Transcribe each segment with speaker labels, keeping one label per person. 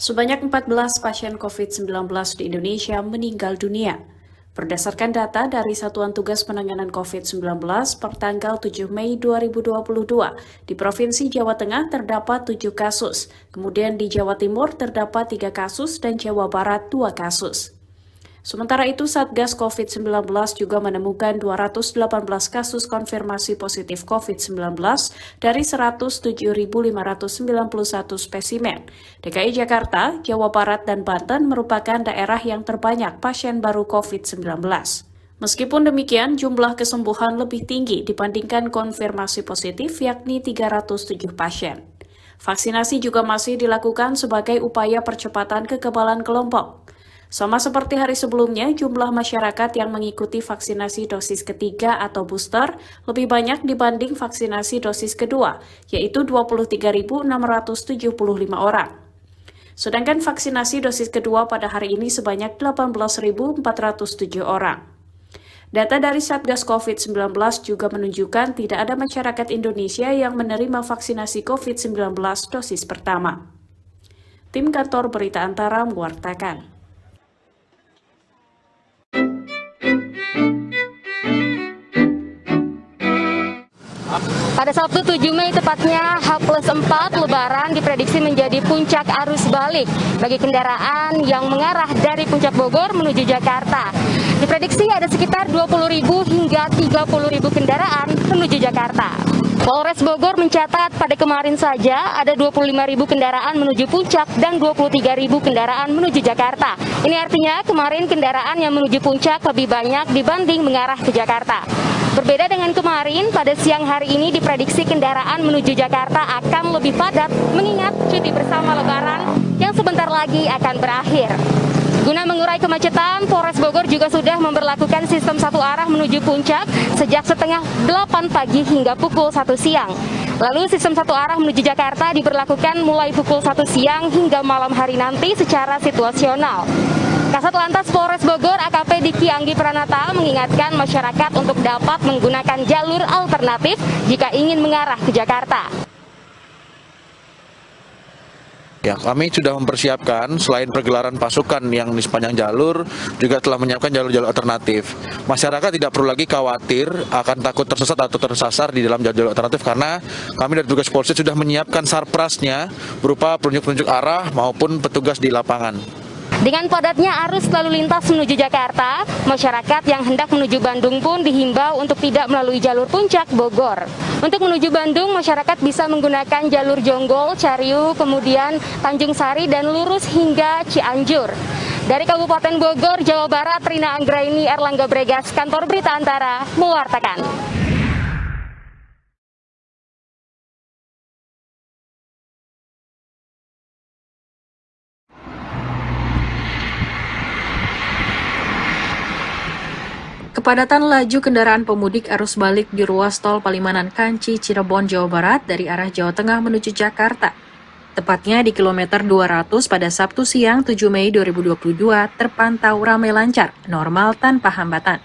Speaker 1: Sebanyak 14 pasien COVID-19 di Indonesia meninggal dunia. Berdasarkan data dari Satuan Tugas Penanganan COVID-19 per tanggal 7 Mei 2022, di Provinsi Jawa Tengah terdapat 7 kasus, kemudian di Jawa Timur terdapat 3 kasus dan Jawa Barat 2 kasus. Sementara itu, Satgas COVID-19 juga menemukan 218 kasus konfirmasi positif COVID-19 dari 107.591 spesimen. DKI Jakarta, Jawa Barat, dan Banten merupakan daerah yang terbanyak pasien baru COVID-19. Meskipun demikian, jumlah kesembuhan lebih tinggi dibandingkan konfirmasi positif, yakni 307 pasien. Vaksinasi juga masih dilakukan sebagai upaya percepatan kekebalan kelompok. Sama seperti hari sebelumnya, jumlah masyarakat yang mengikuti vaksinasi dosis ketiga atau booster lebih banyak dibanding vaksinasi dosis kedua, yaitu 23.675 orang. Sedangkan vaksinasi dosis kedua pada hari ini sebanyak 18.407 orang. Data dari Satgas COVID-19 juga menunjukkan tidak ada masyarakat Indonesia yang menerima vaksinasi COVID-19 dosis pertama. Tim Kantor Berita Antara mewartakan.
Speaker 2: Pada Sabtu 7 Mei tepatnya H+4 Lebaran diprediksi menjadi puncak arus balik bagi kendaraan yang mengarah dari Puncak Bogor menuju Jakarta. Diprediksi ada sekitar 20.000 hingga 30.000 kendaraan menuju Jakarta. Polres Bogor mencatat pada kemarin saja ada 25.000 kendaraan menuju Puncak dan 23.000 kendaraan menuju Jakarta. Ini artinya kemarin kendaraan yang menuju Puncak lebih banyak dibanding mengarah ke Jakarta. Berbeda dengan kemarin, pada siang hari ini diprediksi kendaraan menuju Jakarta akan lebih padat mengingat cuti bersama Lebaran yang sebentar lagi akan berakhir. Guna mengurai kemacetan, Polres Bogor juga sudah memberlakukan sistem satu arah menuju Puncak sejak setengah 8 pagi hingga pukul 1 siang. Lalu sistem satu arah menuju Jakarta diberlakukan mulai pukul 1 siang hingga malam hari nanti secara situasional. Kasat Lantas Polres Bogor AKP Diki Anggi Pranata mengingatkan masyarakat untuk dapat menggunakan jalur alternatif jika ingin mengarah ke Jakarta.
Speaker 3: Ya, kami sudah mempersiapkan selain pergelaran pasukan yang di sepanjang jalur, juga telah menyiapkan jalur-jalur alternatif. Masyarakat tidak perlu lagi khawatir akan takut tersesat atau tersasar di dalam jalur alternatif karena kami dari tugas polisi sudah menyiapkan sarprasnya berupa penunjuk-penunjuk arah maupun petugas di lapangan.
Speaker 2: Dengan padatnya arus lalu lintas menuju Jakarta, masyarakat yang hendak menuju Bandung pun dihimbau untuk tidak melalui jalur Puncak Bogor. Untuk menuju Bandung, masyarakat bisa menggunakan jalur Jonggol, Cariu, kemudian Tanjung Sari, dan lurus hingga Cianjur. Dari Kabupaten Bogor, Jawa Barat, Rina Anggraini, Erlangga Bregas, Kantor Berita Antara, mewartakan.
Speaker 4: Kepadatan laju kendaraan pemudik arus balik di ruas tol Palimanan Kanci, Cirebon, Jawa Barat dari arah Jawa Tengah menuju Jakarta. Tepatnya di kilometer 200 pada Sabtu siang 7 Mei 2022 terpantau ramai lancar, normal tanpa hambatan.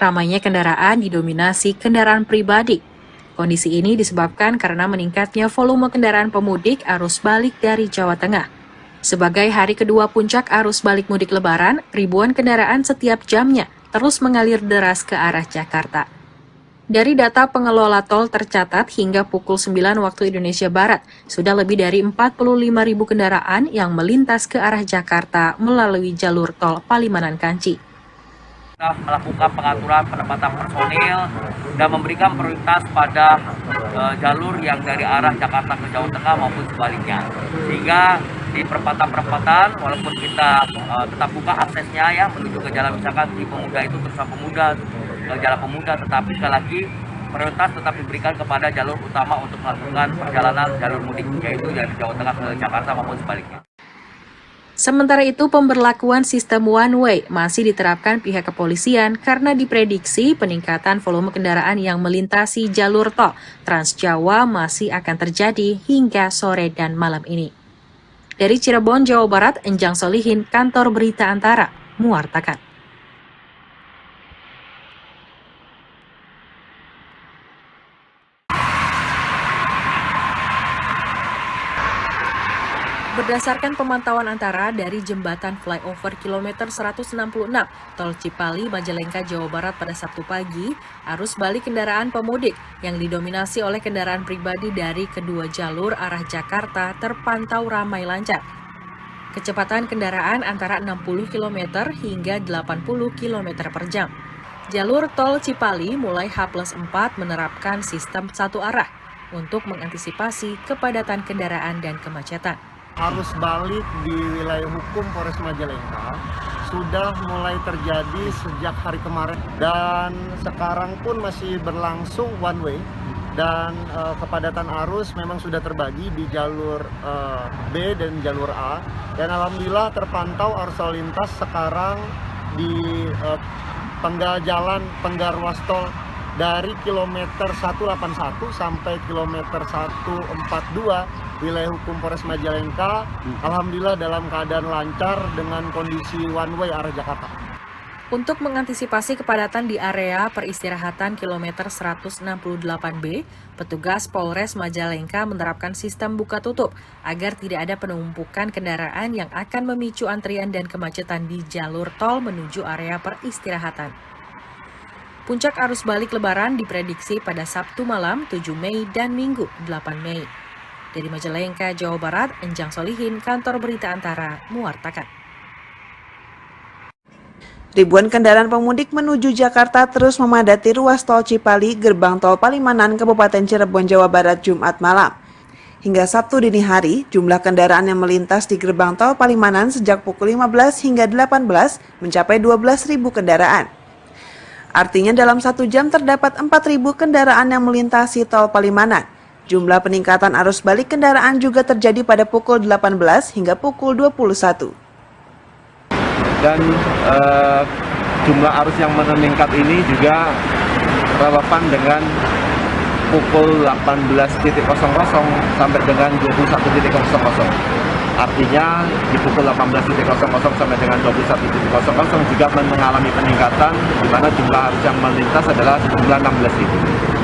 Speaker 4: Ramainya kendaraan didominasi kendaraan pribadi. Kondisi ini disebabkan karena meningkatnya volume kendaraan pemudik arus balik dari Jawa Tengah. Sebagai hari kedua puncak arus balik mudik Lebaran, ribuan kendaraan setiap jamnya terus mengalir deras ke arah Jakarta. Dari data pengelola tol tercatat hingga pukul 9 waktu Indonesia Barat, sudah lebih dari 45.000 kendaraan yang melintas ke arah Jakarta melalui jalur tol Palimanan Kanci.
Speaker 5: Kita melakukan pengaturan penempatan personil dan memberikan prioritas pada jalur yang dari arah Jakarta ke Jawa Tengah maupun sebaliknya. Sehingga di perempatan walaupun kita tetap buka aksesnya ya menuju ke jalan, misalkan di Pemuda itu terusan Pemuda, Jalan Pemuda, tetapi sekali lagi prioritas tetap diberikan kepada jalur utama untuk melakukan perjalanan jalur mudik, yaitu dari Jawa Tengah ke Jakarta maupun sebaliknya.
Speaker 4: Sementara itu, pemberlakuan sistem one way masih diterapkan pihak kepolisian karena diprediksi peningkatan volume kendaraan yang melintasi jalur tol Trans Jawa masih akan terjadi hingga sore dan malam ini. Dari Cirebon, Jawa Barat, Enjang Solihin, Kantor Berita Antara, mewartakan. Berdasarkan pemantauan antara dari jembatan flyover kilometer 166 Tol Cipali, Majalengka, Jawa Barat pada Sabtu pagi, arus balik kendaraan pemudik yang didominasi oleh kendaraan pribadi dari kedua jalur arah Jakarta terpantau ramai lancar. Kecepatan kendaraan antara 60 km hingga 80 km per jam. Jalur tol Cipali mulai H+4 menerapkan sistem satu arah untuk mengantisipasi kepadatan kendaraan dan kemacetan.
Speaker 6: Arus balik di wilayah hukum Polres Majalengka sudah mulai terjadi sejak hari kemarin dan sekarang pun masih berlangsung one way dan kepadatan arus memang sudah terbagi di jalur B dan jalur A dan alhamdulillah terpantau arus lalu lintas sekarang di penggal jalan penggar ruas tol dari kilometer 181 sampai kilometer 142 wilayah hukum Polres Majalengka, alhamdulillah dalam keadaan lancar dengan kondisi one way arah Jakarta.
Speaker 4: Untuk mengantisipasi kepadatan di area peristirahatan kilometer 168B, petugas Polres Majalengka menerapkan sistem buka tutup agar tidak ada penumpukan kendaraan yang akan memicu antrian dan kemacetan di jalur tol menuju area peristirahatan. Puncak arus balik Lebaran diprediksi pada Sabtu malam 7 Mei dan Minggu 8 Mei. Dari Majalengka, Jawa Barat, Enjang Solihin, Kantor Berita Antara, mewartakan.
Speaker 7: Ribuan kendaraan pemudik menuju Jakarta terus memadati ruas tol Cipali, gerbang tol Palimanan, Kabupaten Cirebon, Jawa Barat, Jumat malam. Hingga Sabtu dini hari, jumlah kendaraan yang melintas di gerbang tol Palimanan sejak pukul 15 hingga 18 mencapai 12.000 kendaraan. Artinya dalam 1 jam terdapat 4.000 kendaraan yang melintasi tol Palimanan. Jumlah peningkatan arus balik kendaraan juga terjadi pada pukul 18 hingga pukul 21.
Speaker 8: Dan jumlah arus yang meningkat ini juga relevan dengan pukul 18.00 sampai dengan 21.00. Artinya di pukul 18.00 sampai dengan 21.00 juga mengalami peningkatan di mana jumlah arus yang melintas adalah jumlah 16.000.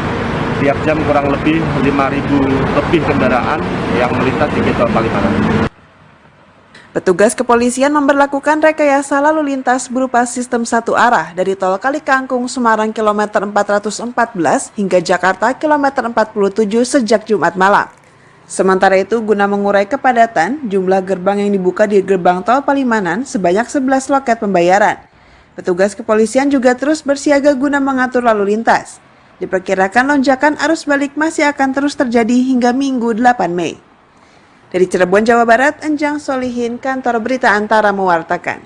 Speaker 8: Tiap jam kurang lebih 5.000 lebih kendaraan yang melintas di tol Palimanan.
Speaker 7: Petugas kepolisian memberlakukan rekayasa lalu lintas berupa sistem satu arah dari tol Kalikangkung Semarang kilometer 414 hingga Jakarta kilometer 47 sejak Jumat malam. Sementara itu, guna mengurai kepadatan, jumlah gerbang yang dibuka di gerbang tol Palimanan sebanyak 11 loket pembayaran. Petugas kepolisian juga terus bersiaga guna mengatur lalu lintas. Diperkirakan lonjakan arus balik masih akan terus terjadi hingga Minggu 8 Mei. Dari Cirebon, Jawa Barat, Enjang Solihin, Kantor Berita Antara mewartakan.